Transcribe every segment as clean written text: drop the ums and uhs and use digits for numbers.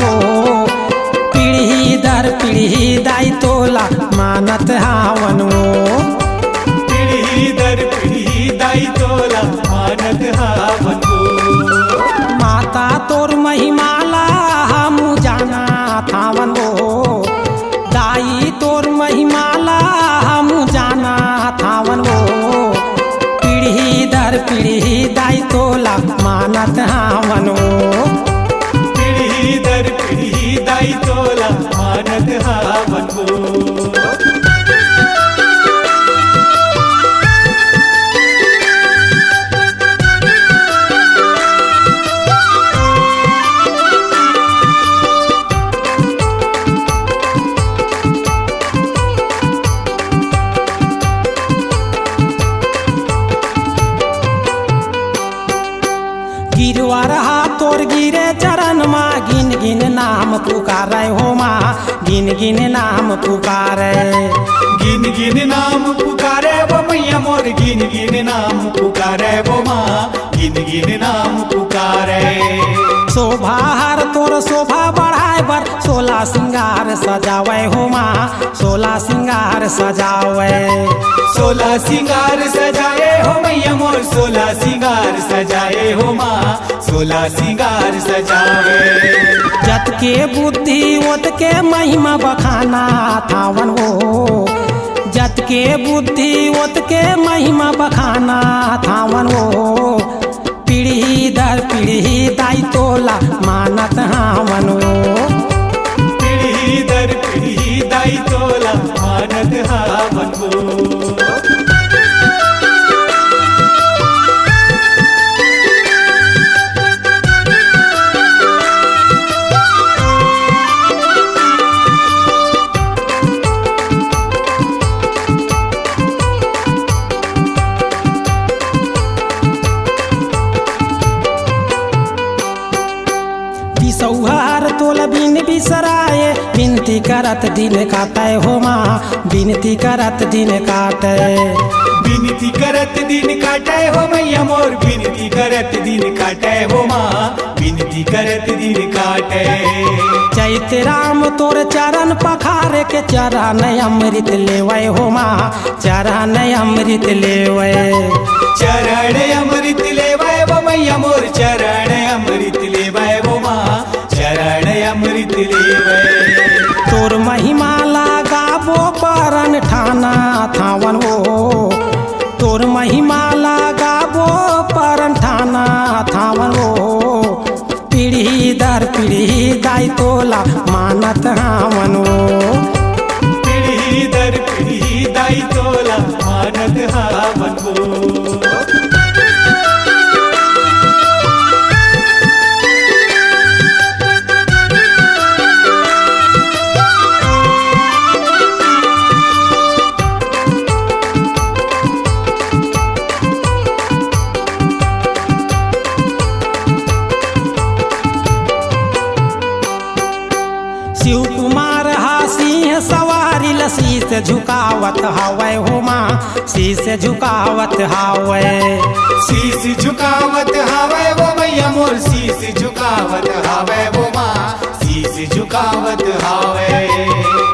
वो पीढ़ी दर पीढ़ी दाई तोला मानत हावन वो पीढ़ी दर पीढ़ी दाई तोला मानत हावन वो माता तोर महिमाला हम जाना थावन वो दाई तोर महिमाला हम जाना थावन वो पीढ़ी दर पीढ़ी दाई तोला मानत हावन वो पीढ़ी दर पीढ़ी दाई तोला मानत हावन वो गिरवा रहा तोर गिरे चरण माँ गिन गिन नाम पुकारे हो माँ गिन गिन नाम पुकारे गिन गिन नाम पुकारे वो मैया मोर गिन गिन नाम पुकारे वो माँ गिन गिन नाम पुकारे शोभा हर तोर शोभा बढ़ाए बर 16 श्रृंगार सजावे हो माँ 16 श्रृंगार सजावे 16 श्रृंगार सजाए हो मैया मोर 16 श्रृंगार सजाए हो माँ 16 श्रृंगार सजावे जत के बुद्धि ओत के महिमा बखाना थावन वो जत के बुद्धि ओत के महिमा बखाना थावन वो पीढ़ी दर पीढ़ी दाई तोला मानत हावन वो पीढ़ी दर पीढ़ी दाई तोला मानत हावन वो सौहार तोल बिन बिसराए बिनती करत दिन काटे हो माँ बिनती करत दिन काटे बिनती करत दिन काटे हो मैया मोर बिनती करत दिन काटे हो माँ बिनती करत दिन काटे चैत राम तोर चरण पखारे के चरण अमृत लेवे हो माँ चरण अमृत लेवे चरण अमृत लेवे वो मैया मोर चरण अमृत लेवे वो माँ चरण अमृत लेवे तोर महिमाला गाबो परन ठाना थावन वो तोर महिमाला गाबो परन ठाना थावन वो पीढ़ी दर पीढ़ी दाई तोला मानत हावन वो पीढ़ी दर पीढ़ी दाई तोला मानत हावन वो शिव कुमार हासिंह सवारी शीश झुकावत हावे हो माँ शीश झुकावत हावे शीश झुकावत हावे वो मैया मोर शीश झुकावत हावे वो माँ शीश झुकावत हावे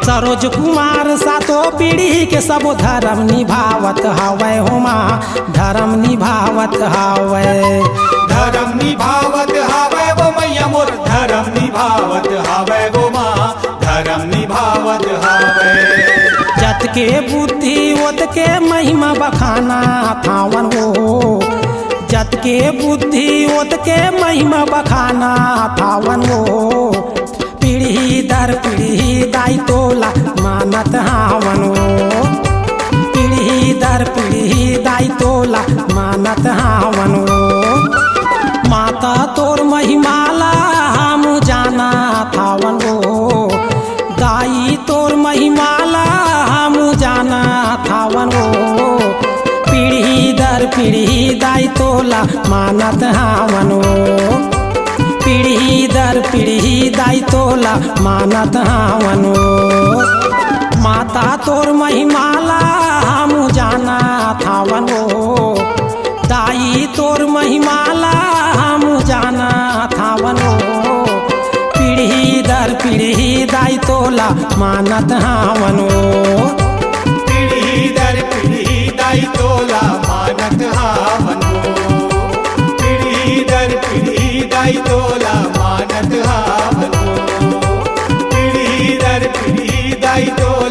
सरोज कुमार सातो पीढ़ी के सब धर्म निभावत हावे हो माँ धर्म निभावत हावे धर्म निभावत हावे वो मैया मोर धर्म निभावत हावे वो माँ धर्म निभावत हावे जत के बुद्धि ओत के महिमा बखाना थावन वो जत के बुद्धि ओत के महिमा बखाना थावन वो पीढ़ी दर पीढ़ी दाई तोला मानत हावन वो पीढ़ी दर पीढ़ी दाई तोला मानत हावन वो माता तोर महिमाला हम जाना थावन वो दाई तोर महिमाला हम जाना थावन वो पीढ़ी दर पीढ़ी दाई तोला मानत हावन वो पीढ़ी दर पीढ़ी दाई तोला मानत हावन वो माता तोर महिमाला हम जाना थावन वो दाई तोर महिमाला हम जाना थावन वो पीढ़ी दर पीढ़ी दाई तोला मानत हावन वो पीढ़ी दर पीढ़ी दाई तोला मानत हावन वो पीढ़ी दर पीढ़ी दाई तोला मानत हावन वो पीढ़ी दर पीढ़ी दाई तोला